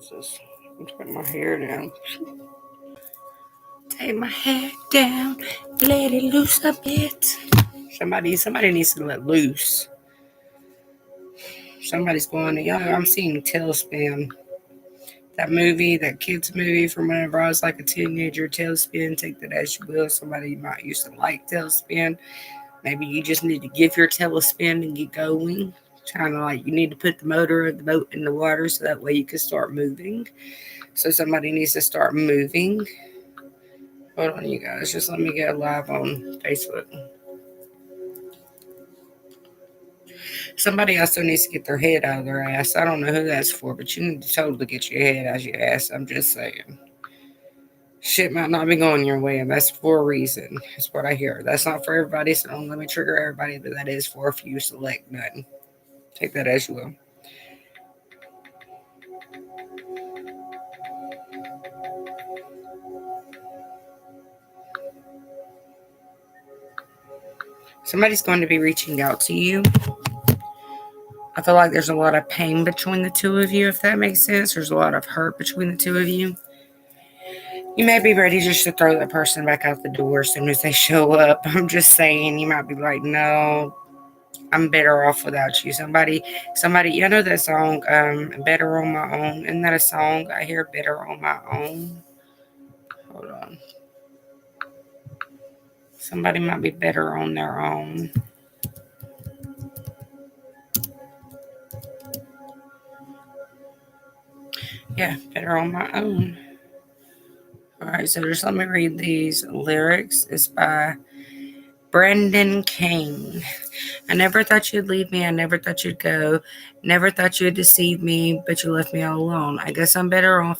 Jesus. I'm taking my hair down. Take my hair down. Let it loose a bit. Somebody needs to let loose. Somebody's going to, y'all, I'm seeing Tailspin. That movie, that kids movie from whenever I was like a teenager, Tailspin, take that as you will. Somebody might used to like Tailspin. Maybe you just need to give your tail a spin and get going. Kind of like you need to put the motor of the boat in the water so that way you can start moving. So somebody needs to start moving. Hold on, you guys. Just let me get live on Facebook. Somebody also needs to get their head out of their ass. I don't know who that's for, but you need to totally get your head out of your ass. I'm just saying. Shit might not be going your way, and that's for a reason. That's what I hear. That's not for everybody, so don't let me trigger everybody, but that is for a few select none. Take that as you will. Somebody's going to be reaching out to you. I feel like there's a lot of pain between the two of you, if that makes sense. There's a lot of hurt between the two of you. You may be ready just to throw that person back out the door as soon as they show up. I'm just saying, you might be like, no, I'm better off without you. Somebody, you know that song, Better on My Own? Isn't that a song? I hear Better on My Own. Hold on. Somebody might be better on their own. Yeah, better on my own. All right, so just let me read these lyrics. It's by Brendan Kane. I never thought you'd leave me. I never thought you'd go. Never thought you'd deceive me, but you left me all alone. I guess I'm better on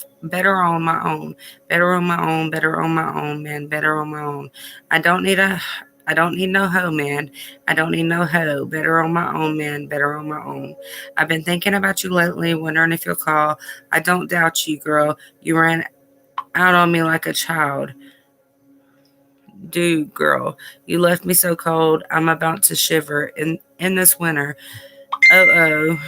my own. Better on my own, better on my own, man, better on my own. I don't need no hoe, man. I don't need no hoe. Better on my own, man. Better on my own. I've been thinking about you lately, wondering if you'll call. I don't doubt you, girl. You ran out on me like a child. Dude, girl, you left me so cold. I'm about to shiver in this winter. Oh.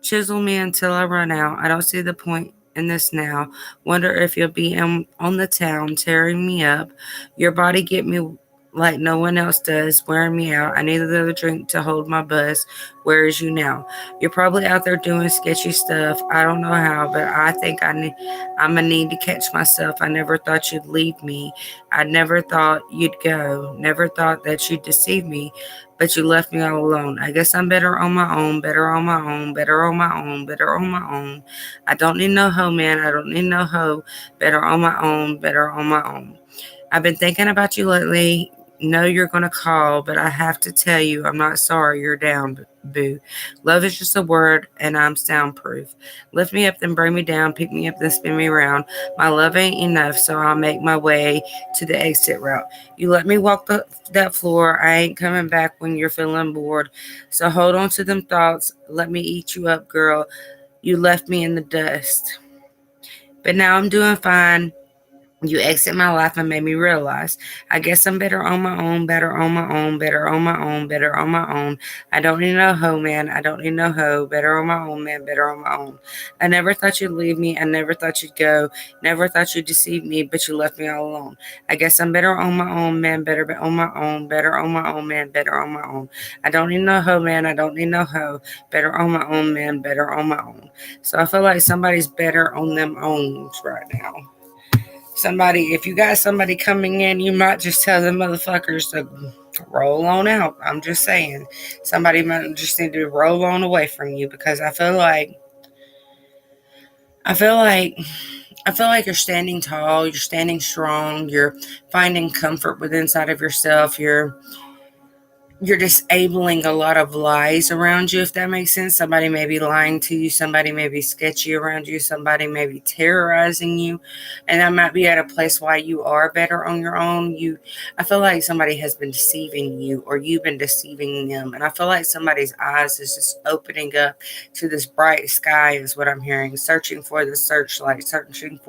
Chisel me until I run out. I don't see the point in this now. Wonder if you'll be on the town tearing me up. Your body get me like no one else does, wearing me out. I need another drink to hold my buzz. Where is you now? You're probably out there doing sketchy stuff. I don't know how, but I think I'm gonna need to catch myself. I never thought you'd leave me. I never thought you'd go. Never thought that you'd deceive me, but you left me all alone. I guess I'm better on my own, better on my own, better on my own, better on my own. I don't need no hoe, man. I don't need no hoe. Better on my own, better on my own. I've been thinking about you lately. Know you're going to call, but I have to tell you, I'm not sorry you're down, boo. Love is just a word, and I'm soundproof. Lift me up, then bring me down. Pick me up, then spin me around. My love ain't enough, so I'll make my way to the exit route. You let me walk that floor. I ain't coming back when you're feeling bored. So hold on to them thoughts. Let me eat you up, girl. You left me in the dust. But now I'm doing fine. You exit my life and made me realize. I guess I'm better on my own, better on my own, better on my own, better on my own. I don't need no hoe, man. I don't need no hoe. Better on my own, man. Better on my own. I never thought you'd leave me. I never thought you'd go. Never thought you'd deceive me, but you left me all alone. I guess I'm better on my own, man. Better on my own. Better on my own, man. Better on my own. I don't need no hoe, man. I don't need no hoe. Better on my own, man. Better on my own. So I feel like somebody's better on them owns right now. Somebody, if you got somebody coming in, you might just tell them motherfuckers to roll on out. I'm just saying. Somebody might just need to roll on away from you, because I feel like you're standing tall, you're standing strong, you're finding comfort within inside of yourself, you're disabling a lot of lies around you, if that makes sense. Somebody may be lying to you. Somebody may be sketchy around you. Somebody may be terrorizing you. And that might be at a place why you are better on your own. I feel like somebody has been deceiving you, or you've been deceiving them. And I feel like somebody's eyes is just opening up to this bright sky is what I'm hearing. Searching for the searchlight, searching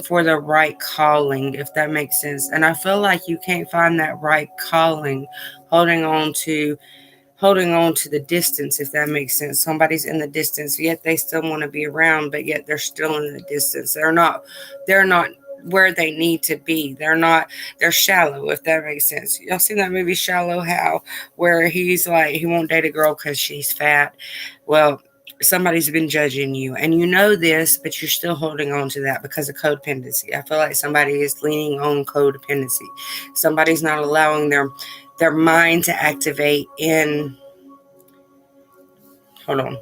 for the right calling, if that makes sense. And I feel like you can't find that right calling holding on to holding on to the distance, if that makes sense. Somebody's in the distance, yet they still want to be around, but yet they're still in the distance. They're not where they need to be. They're shallow, if that makes sense. Y'all seen that movie Shallow? How where he's like he won't date a girl because she's fat. Well, somebody's been judging you and you know this, but you're still holding on to that because of codependency. I feel like somebody is leaning on codependency. Somebody's not allowing their mind to activate in, hold on,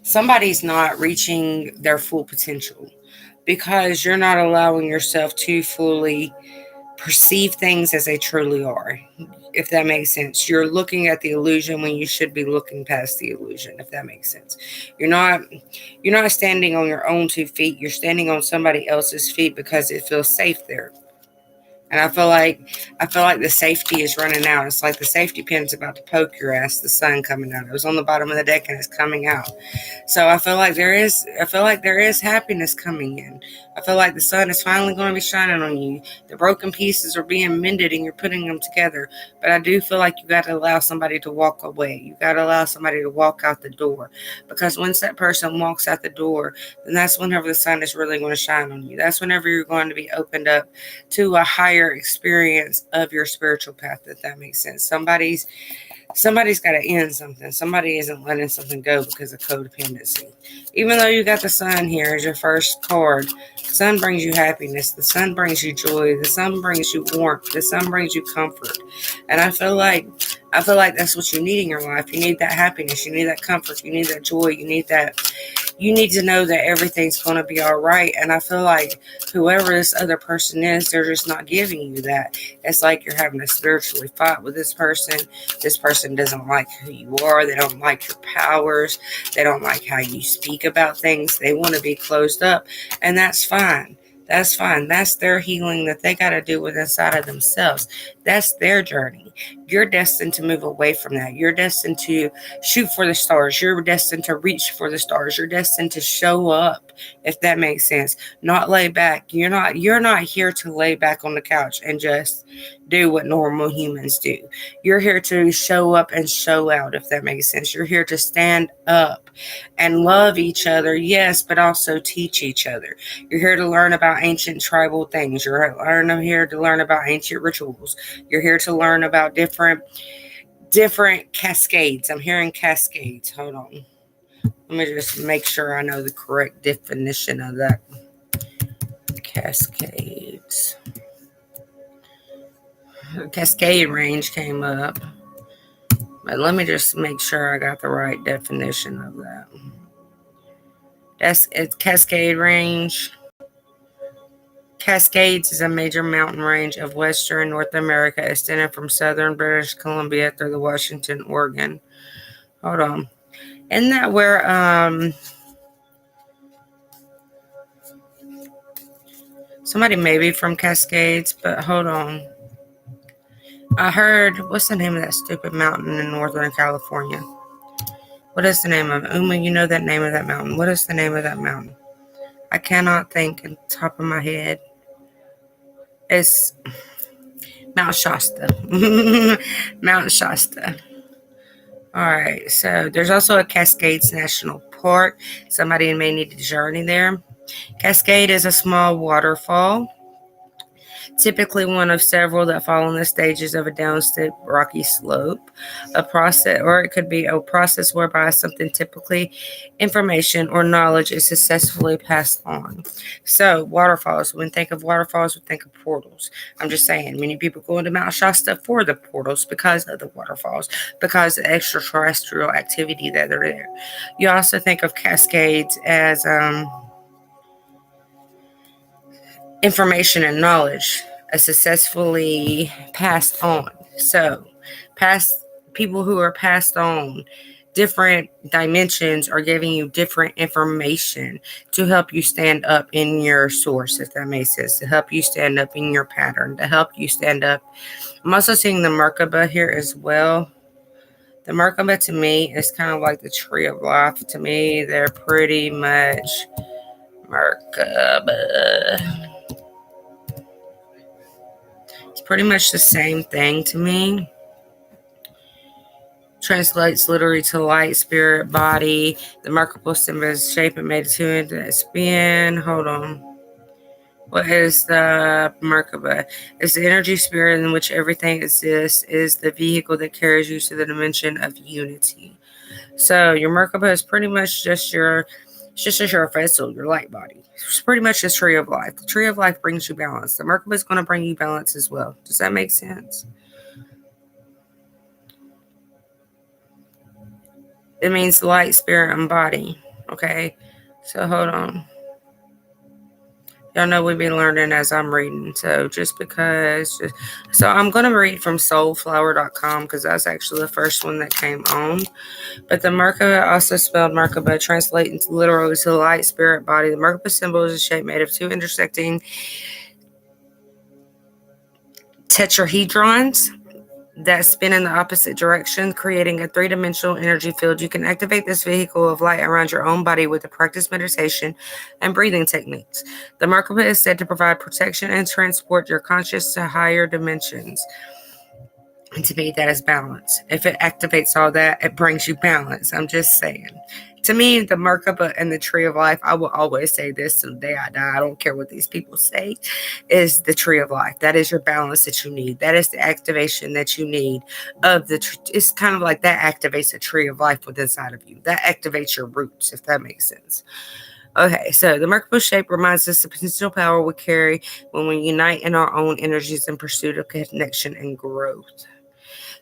somebody's not reaching their full potential because you're not allowing yourself to fully perceive things as they truly are, if that makes sense. You're looking at the illusion when you should be looking past the illusion, if that makes sense. You're not standing on your own 2 feet. You're standing on somebody else's feet because it feels safe there. And I feel like the safety is running out. It's like the safety pin's about to poke your ass. The sun coming out. It was on the bottom of the deck and it's coming out. So I feel like there is happiness coming in. I feel like the sun is finally going to be shining on you. The broken pieces are being mended and you're putting them together. But I do feel like you got to allow somebody to walk away. You got to allow somebody to walk out the door. Because once that person walks out the door, then that's whenever the sun is really going to shine on you. That's whenever you're going to be opened up to a higher experience of your spiritual path, if that makes sense. Somebody's got to end something. Somebody isn't letting something go because of codependency. Even though you got the sun here as your first card, the sun brings you happiness. The sun brings you joy. The sun brings you warmth. The sun brings you comfort. And I feel like that's what you need in your life. You need that happiness. You need that comfort. You need that joy. You need to know that everything's going to be all right. And I feel like whoever this other person is, they're just not giving you that. It's like you're having to spiritually fight with this person. This person doesn't like who you are. They don't like your powers. They don't like how you speak about things. They want to be closed up. And that's fine. That's fine. That's their healing that they got to do with inside of themselves. That's their journey. You're destined to move away from that. You're destined to shoot for the stars. You're destined to reach for the stars. You're destined to show up, if that makes sense. Not lay back. You're not here to lay back on the couch and just do what normal humans do. You're here to show up and show out, if that makes sense. You're here to stand up and love each other, yes, but also teach each other. You're here to learn about ancient tribal things. You're here to learn about ancient rituals. You're here to learn about different cascades. I'm hearing cascades. Hold on. Let me just make sure I know the correct definition of that. Cascades. Cascade range came up. But let me just make sure I got the right definition of that. It's Cascade Range. Cascades is a major mountain range of western North America extending from southern British Columbia through the Washington, Oregon. Hold on. Isn't that where somebody may be from Cascades, but hold on. I heard, what's the name of that stupid mountain in Northern California? What is the name of it? Uma, you know that name of that mountain. What is the name of that mountain? I cannot think on top of my head. It's Mount Shasta. Mount Shasta. All right. So there's also a Cascades National Park. Somebody may need to journey there. Cascade is a small waterfall, typically one of several that fall in the stages of a downstep rocky slope. A process, or it could be a process whereby something, typically information or knowledge, is successfully passed on. So waterfalls, when we think of waterfalls, we think of portals. I'm just saying, many people go into Mount Shasta for the portals because of the waterfalls, because of the extraterrestrial activity that are there. You also think of Cascades as information and knowledge successfully passed on. So, past people who are passed on different dimensions are giving you different information to help you stand up in your source, if that makes sense, to help you stand up in your pattern, to help you stand up. I'm also seeing the Merkaba here as well. The Merkaba to me is kind of like the tree of life. To me, they're pretty much Merkaba. pretty much the same thing to me. Translates literally to light, spirit, body. The Merkaba symbol is shape and made to it. Spin. Hold on. What is the Merkaba? It's the energy spirit in which everything exists. Is the vehicle that carries you to the dimension of unity. So your Merkaba is pretty much just your vessel, your light body. It's pretty much the tree of life. The tree of life brings you balance. The Merkaba is going to bring you balance as well. Does that make sense? It means light, spirit, and body. Okay, so hold on. Y'all know we've been learning as I'm reading. So so I'm going to read from soulflower.com because that's actually the first one that came on. But the Merkaba, also spelled Merkaba, translates literally to light, spirit, body. The Merkaba symbol is a shape made of two intersecting tetrahedrons that spin in the opposite direction, creating a three-dimensional energy field. You can activate this vehicle of light around your own body with the practice meditation and breathing techniques. The Merkaba is said to provide protection and transport your conscious to higher dimensions. And to me, that is balance. If it activates all that, it brings you balance. I'm just saying. To me, the Merkaba and the Tree of Life, I will always say this till the day I die. I don't care what these people say, is the Tree of Life. That is your balance that you need. That is the activation that you need of the tree. It's kind of like that activates the Tree of Life within inside of you. That activates your roots, if that makes sense. Okay, so the Merkaba shape reminds us the potential power we carry when we unite in our own energies in pursuit of connection and growth.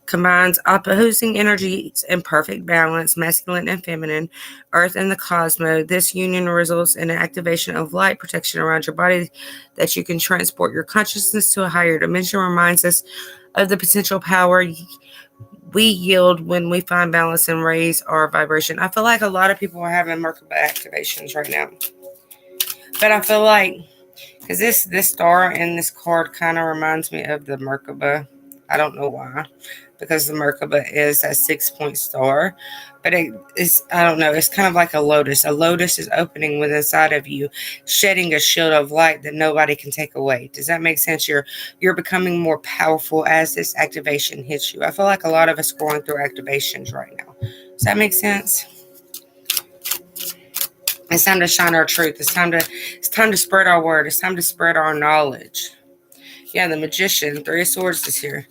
Combines opposing energies in perfect balance, masculine and feminine, earth and the cosmos. This union results in an activation of light protection around your body that you can transport your consciousness to a higher dimension. Reminds us of the potential power we yield when we find balance and raise our vibration. I feel like a lot of people are having Merkaba activations right now. But I feel like, because this star in this card kind of reminds me of the Merkaba. I don't know why, because the Merkaba is a 6-point star, but it is, I don't know, it's kind of like a lotus. A lotus is opening within inside of you, shedding a shield of light that nobody can take away. Does that make sense? You're becoming more powerful as this activation hits you. I feel like a lot of us are going through activations right now. Does that make sense? It's time to shine our truth. It's time to spread our word. It's time to spread our knowledge. Yeah, the Magician, 3 of Swords is here.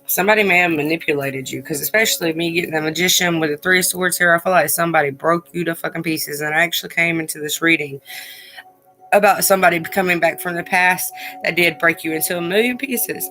Somebody may have manipulated you, because especially me getting the Magician with the 3 of Swords here, I feel like somebody broke you to fucking pieces. And I actually came into this reading about somebody coming back from the past that did break you into a million pieces.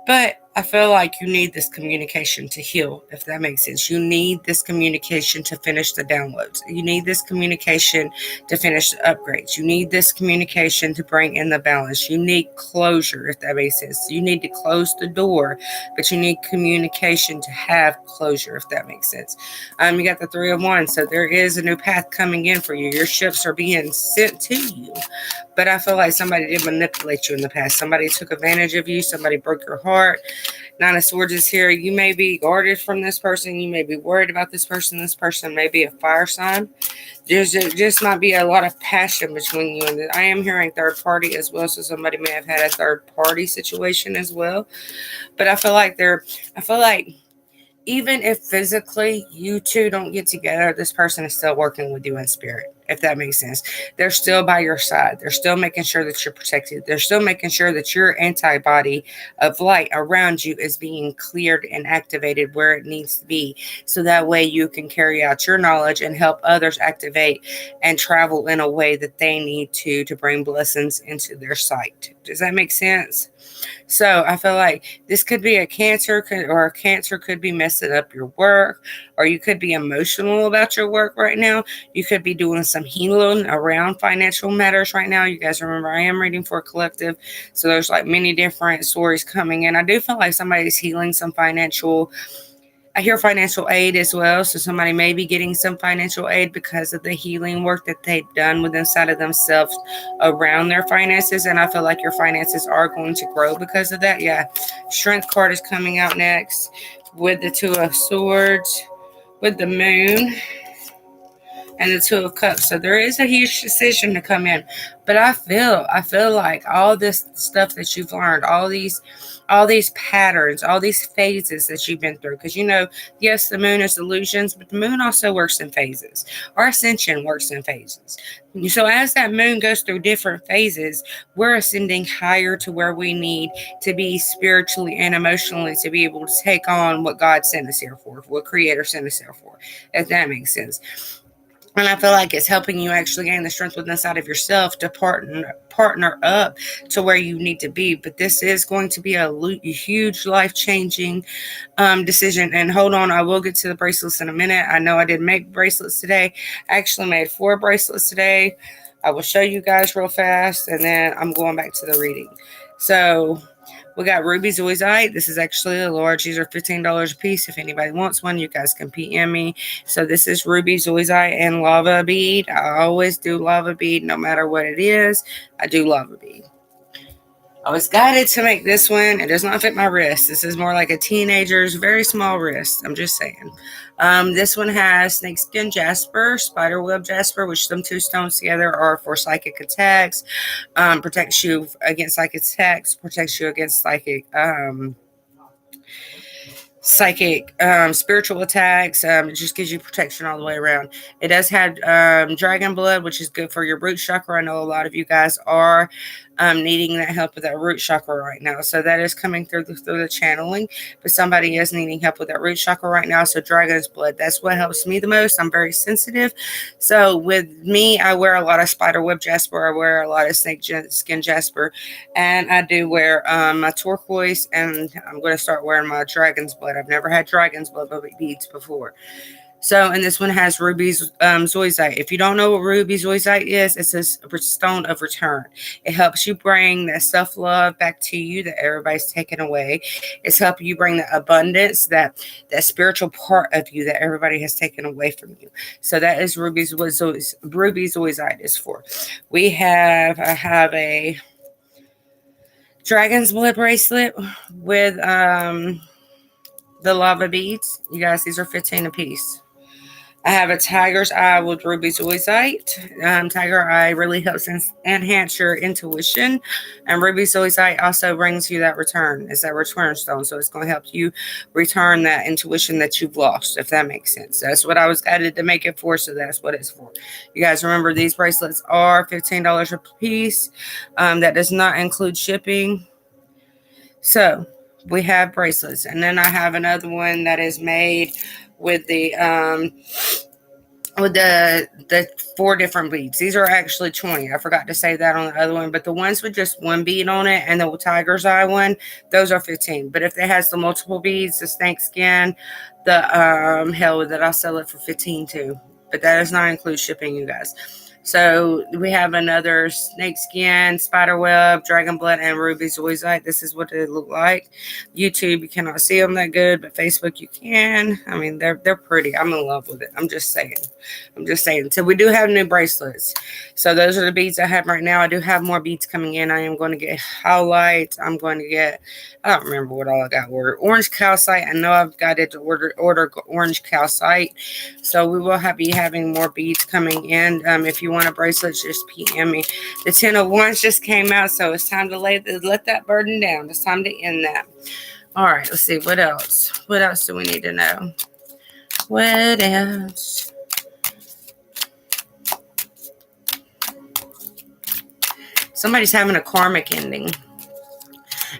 But I feel like you need this communication to heal, if that makes sense. You need this communication to finish the downloads. You need this communication to finish the upgrades. You need this communication to bring in the balance. You need closure, if that makes sense. You need to close the door, but you need communication to have closure, if that makes sense. You got the 3 of Wands, so there is a new path coming in for you. Your ships are being sent to you. But I feel like somebody did manipulate you in the past. Somebody took advantage of you. Somebody broke your heart. 9 of Swords is here. You may be guarded from this person. You may be worried about this person. This person may be a fire sign. There just might be a lot of passion between you and I am hearing third party as well. So somebody may have had a third party situation as well. But I feel like even if physically you two don't get together, this person is still working with you in spirit, if that makes sense. They're still by your side. They're still making sure that you're protected. They're still making sure that your antibody of light around you is being cleared and activated where it needs to be. So that way you can carry out your knowledge and help others activate and travel in a way that they need to bring blessings into their sight. Does that make sense? So I feel like this could be a cancer, or a cancer could be messing up your work, or you could be emotional about your work right now. You could be doing some healing around financial matters right now. You guys remember I am reading for a collective, so there's like many different stories coming in. I do feel like somebody's healing some financial. I hear financial aid as well. So somebody may be getting some financial aid because of the healing work that they've done within inside of themselves around their finances. And I feel like your finances are going to grow because of that. Yeah. Strength card is coming out next with the 2 of Swords, with the Moon. and the Two of Cups. So there is a huge decision to come in. But I feel like all this stuff that you've learned, all these patterns, all these phases that you've been through. Because yes, the moon is illusions, but the moon also works in phases. Our ascension works in phases. So as that moon goes through different phases, we're ascending higher to where we need to be spiritually and emotionally to be able to take on what God sent us here for, what Creator sent us here for, if that makes sense. And I feel like it's helping you actually gain the strength within inside of yourself to partner up to where you need to be. But this is going to be a huge life-changing decision. And hold on, I will get to the bracelets in a minute. I know I didn't make bracelets today. I actually made 4 bracelets today. I will show you guys real fast, and then I'm going back to the reading. So we got ruby zoisite. This is actually a large. These are $15 a piece. If anybody wants one, you guys can PM me. So this is ruby zoisite and lava bead. I always do lava bead no matter what it is. I do lava bead. I was guided to make this one. It does not fit my wrist. This is more like a teenager's very small wrist. I'm just saying. This one has snakeskin jasper, spiderweb jasper, which them 2 stones together are for psychic attacks. Protects you against psychic attacks. Protects you against spiritual attacks. It just gives you protection all the way around. It does have dragon blood, which is good for your root chakra. I know a lot of you guys are needing that help with that root chakra right now. So that is coming through the channeling, but somebody is needing help with that root chakra right now. So dragon's blood, that's what helps me the most. I'm very sensitive. So with me, I wear a lot of spiderweb jasper. I wear a lot of snake skin jasper, and I do wear my turquoise, and I'm going to start wearing my dragon's blood. I've never had dragon's blood beads before. So, and this one has ruby zoisite. If you don't know what ruby zoisite is, it's a stone of return. It helps you bring that self-love back to you that everybody's taken away. It's helping you bring the abundance, that spiritual part of you that everybody has taken away from you. So that is ruby zoisite is for. I have a dragon's blood bracelet with the lava beads. You guys, these are 15 a piece. I have a tiger's eye with ruby zoisite. Tiger eye really helps enhance your intuition. And ruby zoisite also brings you that return. It's that return stone. So it's going to help you return that intuition that you've lost, if that makes sense. That's what I was guided to make it for. So that's what it's for. You guys remember these bracelets are $15 a piece. That does not include shipping. So we have bracelets. And then I have another one that is made with the 4 different beads. These are actually 20. I forgot to say that on the other one, but the ones with just 1 bead on it and the tiger's eye one, those are 15. But if it has the multiple beads, the snake skin, the hell with it, I'll sell it for 15 too. But that does not include shipping, you guys. So we have another snakeskin, spiderweb, dragon blood, and ruby zoisite. This is what they look like. YouTube, you cannot see them that good, but Facebook you can. I mean, they're pretty. I'm in love with it. I'm just saying. So we do have new bracelets. So those are the beads I have right now. I do have more beads coming in. I am going to get highlights. I'm going to get, I don't remember what all I got ordered. Orange calcite. I know I've got it to order orange calcite. So we will be having more beads coming in. If you want a bracelet, just PM me. The 10 of Wands just came out, so it's time to let that burden down. It's time to end that. All right, let's see. What else? What else do we need to know? What else? Somebody's having a karmic ending.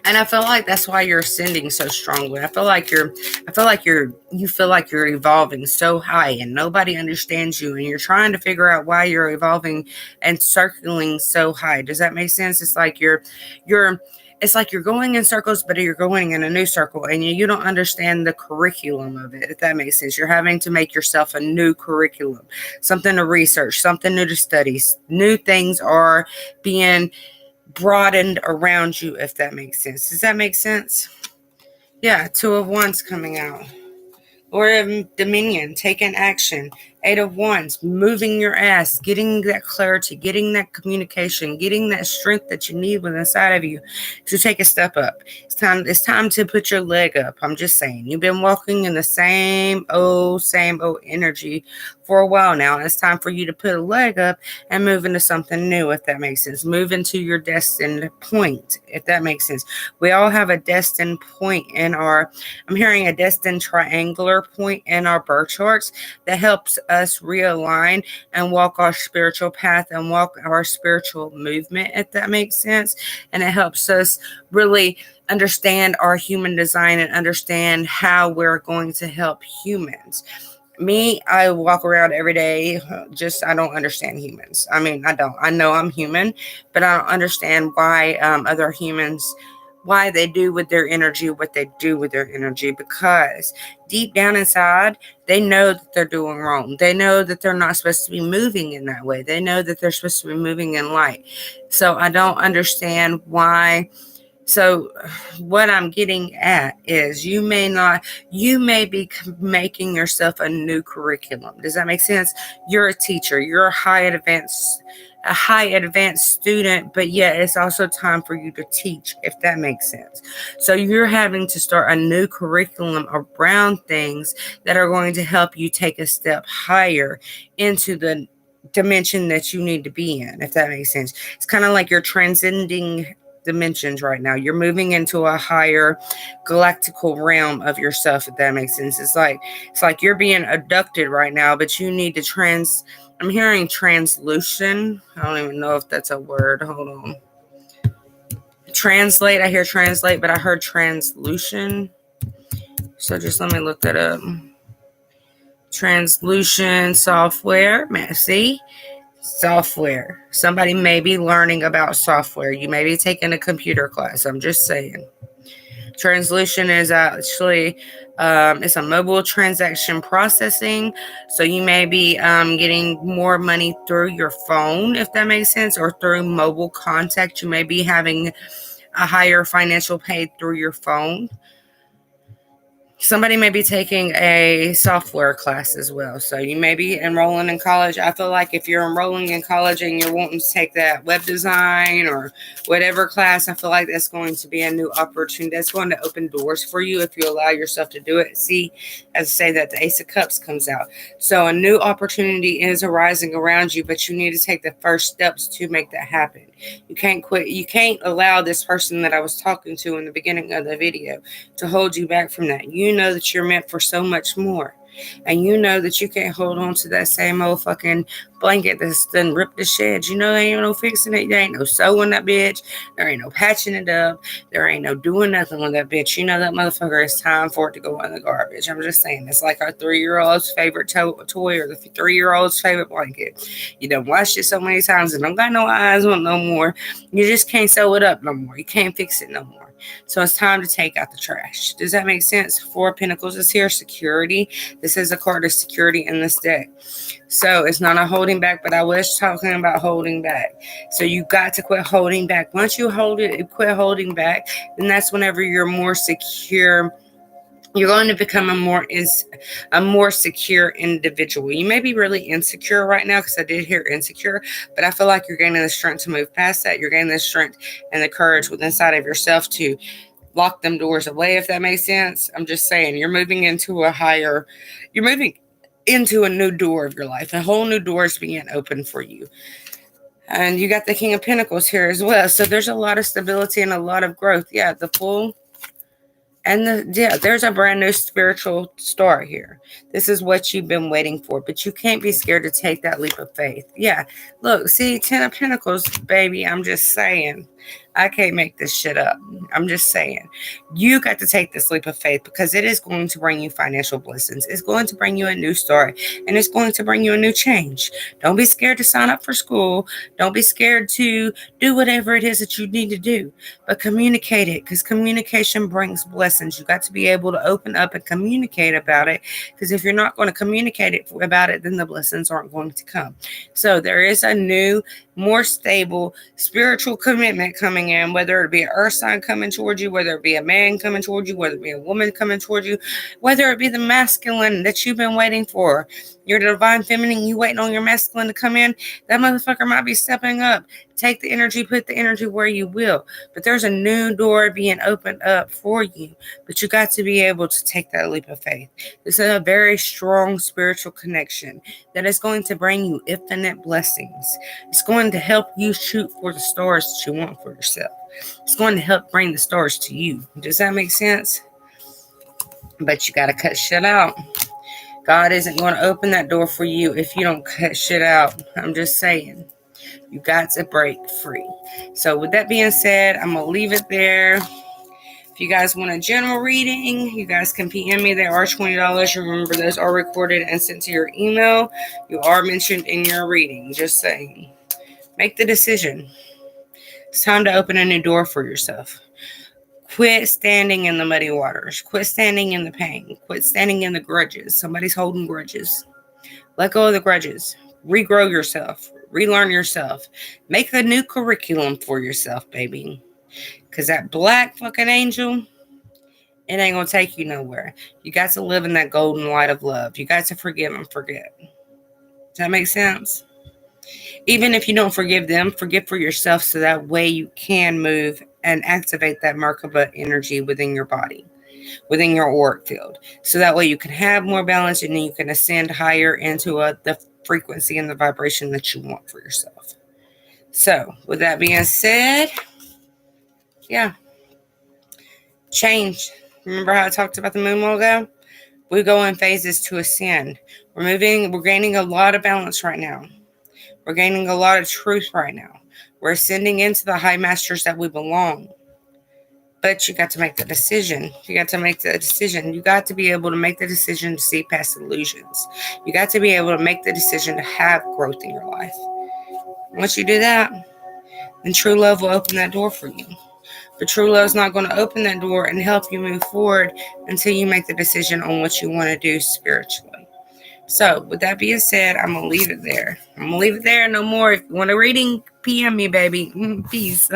And I feel like that's why you're ascending so strongly. You feel like you're evolving so high and nobody understands you, and you're trying to figure out why you're evolving and circling so high. Does that make sense? It's like you're going in circles, but you're going in a new circle, and you don't understand the curriculum of it, if that makes sense. You're having to make yourself a new curriculum, something to research, something new to study. New things are being broadened around you, if that makes sense. Does that make sense? Yeah, 2 of Wands coming out. Lord of Dominion, taking action. Eight of Wands, moving your ass, getting that clarity, getting that communication, getting that strength that you need within inside of you to take a step up. It's time to put your leg up. I'm just saying. You've been walking in the same old energy for a while now. It's time for you to put a leg up and move into something new, if that makes sense. Move into your destined point, if that makes sense. We all have a destined point I'm hearing a destined triangular point in our birth charts that helps us realign and walk our spiritual path and walk our spiritual movement, if that makes sense. And it helps us really understand our human design and understand how we're going to help humans. Me, I walk around every day, I don't understand humans. I mean, I know I'm human, but I don't understand why other humans, why they do with their energy what they do with their energy, because deep down inside, they know that they're doing wrong. They know that they're not supposed to be moving in that way. They know that they're supposed to be moving in light. So I don't understand why. So what I'm getting at is you may be making yourself a new curriculum. Does that make sense? You're a teacher. You're a high advanced student, but yet it's also time for you to teach, if that makes sense. So you're having to start a new curriculum around things that are going to help you take a step higher into the dimension that you need to be in, if that makes sense. It's kind of like you're transcending dimensions right now. You're moving into a higher galactical realm of yourself, if that makes sense. It's like you're being abducted right now, but you need to I'm hearing translution. I don't even know if that's a word. Hold on. Translate. I hear translate, but I heard translution. So just let me look that up. Translution software. See? Software. Somebody may be learning about software. You may be taking a computer class. I'm just saying. Translution is actually it's a mobile transaction processing. So you may be getting more money through your phone, if that makes sense, or through mobile contact. You may be having a higher financial pay through your phone. Somebody may be taking a software class as well. So you may be enrolling in college. I feel like if you're enrolling in college and you're wanting to take that web design or whatever class, I feel like that's going to be a new opportunity. That's going to open doors for you if you allow yourself to do it. See, as I say that, the Ace of Cups comes out. So a new opportunity is arising around you, but you need to take the first steps to make that happen. You can't quit. You can't allow this person that I was talking to in the beginning of the video to hold you back from that. You know that you're meant for so much more. And you know that you can't hold on to that same old fucking blanket that's done ripped the shed. You know there ain't no fixing it. There ain't no sewing that bitch. There ain't no patching it up. There ain't no doing nothing with that bitch. You know that motherfucker, it's time for it to go in the garbage. I'm just saying. It's like our 3-year-old's favorite toy or the 3-year-old's favorite blanket. You done washed it so many times and don't got no eyes on no more. You just can't sew it up no more. You can't fix it no more. So it's time to take out the trash. Does that make sense? 4 of Pentacles is here. Security. This is a card of security in this deck. So it's not a holding back, but I was talking about holding back. So you got to quit holding back. Once you quit holding back, then that's whenever you're more secure. You're going to become a more secure individual. You may be really insecure right now, because I did hear insecure, but I feel like you're gaining the strength to move past that. You're gaining the strength and the courage within inside of yourself to lock them doors away, if that makes sense. I'm just saying, you're moving into a new door of your life. A whole new door is being opened for you. And you got the King of Pentacles here as well. So there's a lot of stability and a lot of growth. Yeah, the Fool. And there's a brand new spiritual start here. This is what you've been waiting for, but you can't be scared to take that leap of faith. Yeah, look, see, 10 of Pentacles, baby, I'm just saying. I can't make this shit up. I'm just saying. You got to take this leap of faith, because it is going to bring you financial blessings. It's going to bring you a new start, and it's going to bring you a new change. Don't be scared to sign up for school. Don't be scared to do whatever it is that you need to do, but communicate it, because communication brings blessings. You got to be able to open up and communicate about it, because if you're not going to communicate about it, then the blessings aren't going to come. So there is a new more stable spiritual commitment coming in, whether it be an earth sign coming towards you, whether it be a man coming towards you, whether it be a woman coming towards you, whether it be the masculine that you've been waiting for, your divine feminine, you waiting on your masculine to come in, that motherfucker might be stepping up. Take the energy, put the energy where you will. But there's a new door being opened up for you. But you got to be able to take that leap of faith. This is a very strong spiritual connection that is going to bring you infinite blessings. It's going to help you shoot for the stars that you want for yourself. It's going to help bring the stars to you. Does that make sense? But you got to cut shit out. God isn't going to open that door for you if you don't cut shit out. I'm just saying. You got to break free. So with that being said, I'm going to leave it there. If you guys want a general reading, you guys can PM me. They are $20. Remember, those are recorded and sent to your email. You are mentioned in your reading. Just saying. Make the decision. It's time to open a new door for yourself. Quit standing in the muddy waters. Quit standing in the pain. Quit standing in the grudges. Somebody's holding grudges. Let go of the grudges. Regrow yourself. Relearn yourself. Make a new curriculum for yourself, baby. Because that black fucking angel, it ain't going to take you nowhere. You got to live in that golden light of love. You got to forgive and forget. Does that make sense? Even if you don't forgive them, forgive for yourself so that way you can move and activate that Merkaba energy within your body, within your auric field. So that way you can have more balance and you can ascend higher into the frequency and the vibration that you want for yourself. So, with that being said, yeah. Change. Remember how I talked about the moon while ago? We go in phases to ascend. We're gaining a lot of balance right now. We're gaining a lot of truth right now. We're ascending into the high masters that we belong. But you got to make the decision. You got to make the decision. You got to be able to make the decision to see past illusions. You got to be able to make the decision to have growth in your life. Once you do that, then true love will open that door for you. But true love is not going to open that door and help you move forward until you make the decision on what you want to do spiritually. So, with that being said, I'm going to leave it there. No more. If you want a reading, PM me, baby. Peace.